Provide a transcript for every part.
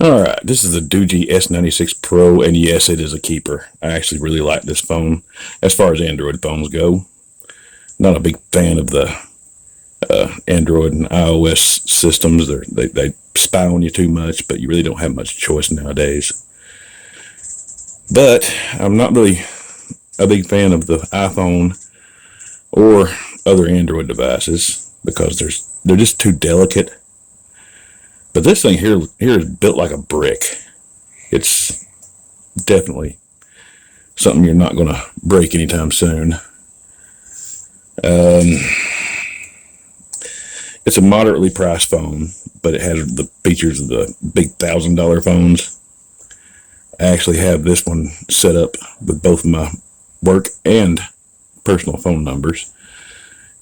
Alright, this is the DooGee S96 Pro, and yes, it is a keeper. I actually really like this phone as far as Android phones go. Not a big fan of the Android and iOS systems. They spy on you too much, but you really don't have much choice nowadays. But I'm not really a big fan of the iPhone or other Android devices because they're just too delicate. But this thing here is built like a brick. It's definitely something you're not going to break anytime soon. It's a moderately priced phone, but it has the features of the big $1,000 phones. I actually have this one set up with both my work and personal phone numbers.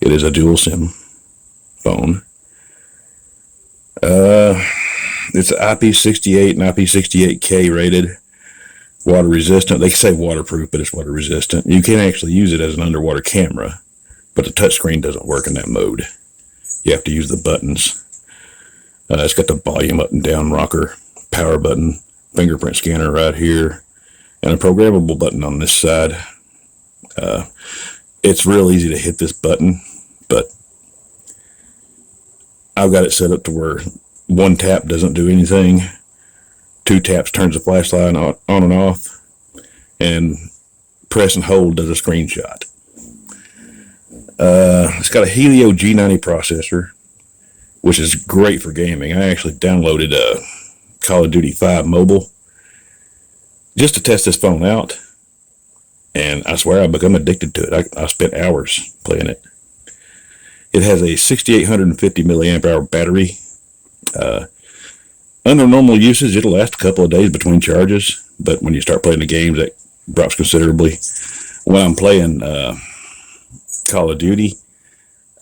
It is a dual SIM phone. It's IP68 and IP68K rated, water resistant. They say waterproof, but it's water resistant. You can actually use it as an underwater camera, but the touchscreen doesn't work in that mode. You have to use the buttons. It's got the volume up and down rocker, power button, fingerprint scanner right here, and a programmable button on this side. It's real easy to hit this button, but I've got it set up to where one tap doesn't do anything, 2 taps turns the flashlight on and off, and press and hold does a screenshot. It's got a Helio G90 processor, which is great for gaming. I actually downloaded Call of Duty 5 mobile just to test this phone out, and I swear I've become addicted to it. I spent hours playing it. It has a 6,850 milliamp hour battery. Under normal usage, it'll last a couple of days between charges, but when you start playing the games, that drops considerably. When I'm playing Call of Duty,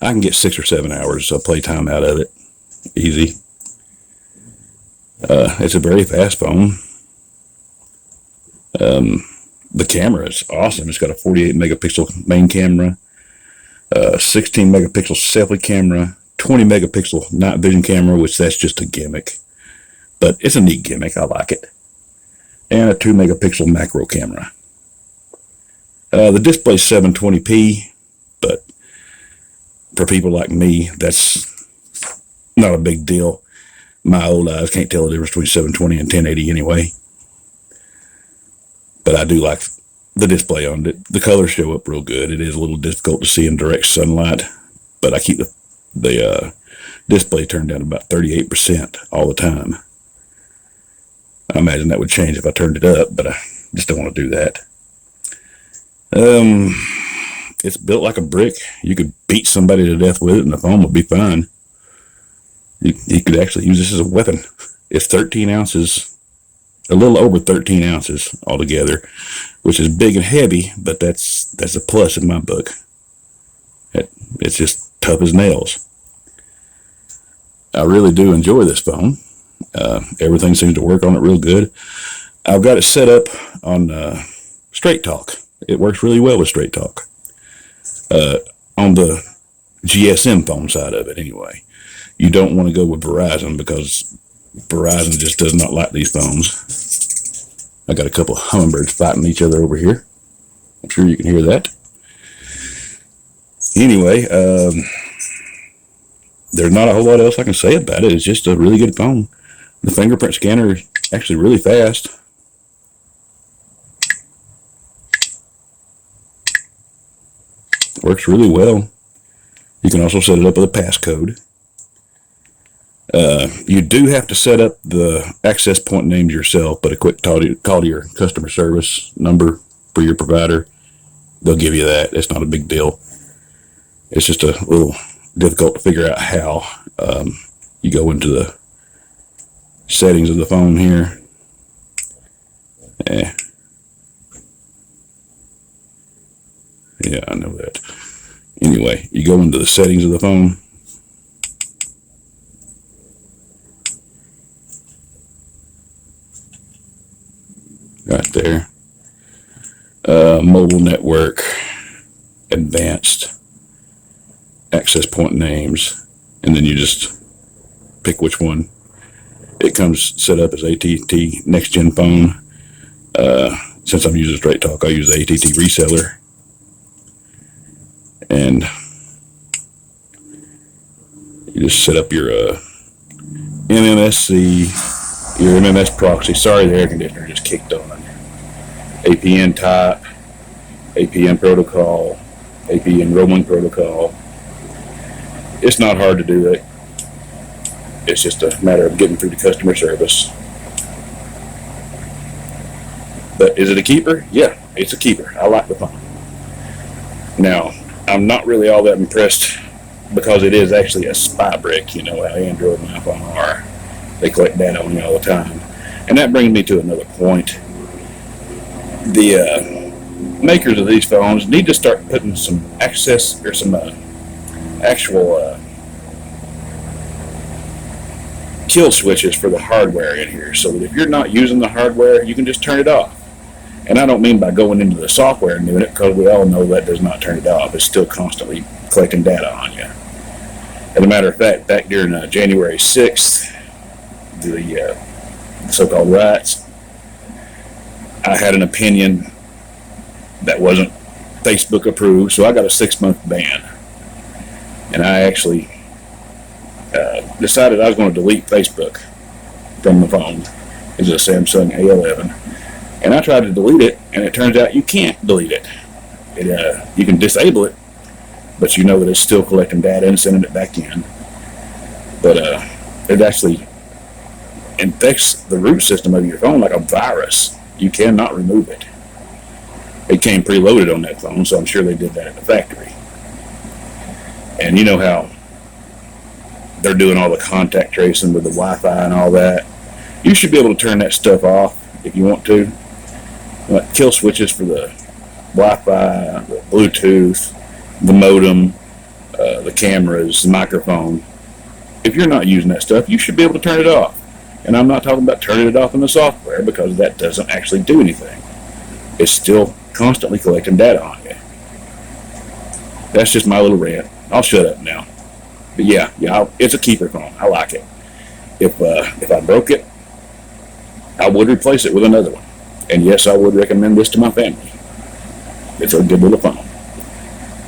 I can get 6 or 7 hours of playtime out of it. Easy. It's a very fast phone. The camera is awesome. It's got a 48 megapixel main camera, 16 megapixel selfie camera, 20 megapixel night vision camera, which that's just a gimmick, but it's a neat gimmick. I like it. And a 2 megapixel macro camera. The display's 720p, but for people like me, that's not a big deal. My old eyes can't tell the difference between 720 and 1080 anyway. But I do like the display on it. The colors show up real good. It is a little difficult to see in direct sunlight, but I keep the display turned down about 38% all the time. I imagine that would change if I turned it up, but I just don't want to do that. It's built like a brick. You could beat somebody to death with it and the phone would be fine. You could actually use this as a weapon. It's 13 ounces, a little over 13 ounces altogether, which is big and heavy, but that's a plus in my book. It's just tough as nails. I really do enjoy this phone. Everything seems to work on it real good. I've got it set up on Straight Talk. It works really well with Straight Talk. On the GSM phone side of it anyway. You don't want to go with Verizon because Verizon just does not like these phones. I got a couple of hummingbirds fighting each other over here. I'm sure you can hear that. Anyway, there's not a whole lot else I can say about it. It's just a really good phone. The fingerprint scanner is actually really fast. Works really well. You can also set it up with a passcode. You do have to set up the access point names yourself, but a quick call to your customer service number for your provider, they'll give you that. It's not a big deal. It's just a little difficult to figure out how. You go into the settings of the phone here. Yeah, I know that. Anyway, you go into the settings of the phone. Right there. Mobile network, advanced, access point names, and then you just pick which one It comes set up as AT&T next gen phone. Since I'm using Straight Talk, I use the AT&T reseller, and you just set up your MMSC, your MMS proxy. Sorry, the air conditioner just kicked on. APN type, APN protocol, APN roaming protocol. It's not hard to do it. It's just a matter of getting through the customer service. But is it a keeper? Yeah, it's a keeper. I like the phone. Now, I'm not really all that impressed because it is actually a spy brick. You know how Android and iPhone are. They collect data on you all the time. And that brings me to another point. The makers of these phones need to start putting some access or some actual kill switches for the hardware in here, so that if you're not using the hardware, you can just turn it off. And I don't mean by going into the software and doing it, because we all know that does not turn it off. It's still constantly collecting data on you. As a matter of fact, back during January 6th, the so-called riots, I had an opinion that wasn't Facebook approved, so I got a 6-month ban. And I actually decided I was going to delete Facebook from the phone. It's a Samsung A11. And I tried to delete it, and it turns out you can't delete it. You can disable it, but you know that it's still collecting data and sending it back in. But it actually infects the root system of your phone like a virus. You cannot remove it. It came preloaded on that phone, so I'm sure they did that at the factory. And you know how they're doing all the contact tracing with the Wi-Fi and all that. You should be able to turn that stuff off if you want to. Like kill switches for the Wi-Fi, the Bluetooth, the modem, the cameras, the microphone. If you're not using that stuff, you should be able to turn it off. And I'm not talking about turning it off in the software, because that doesn't actually do anything. It's still constantly collecting data on you. That's just my little rant. I'll shut up now. But yeah, it's a keeper phone. I like it. If I broke it, I would replace it with another one. And yes, I would recommend this to my family. It's a good little phone.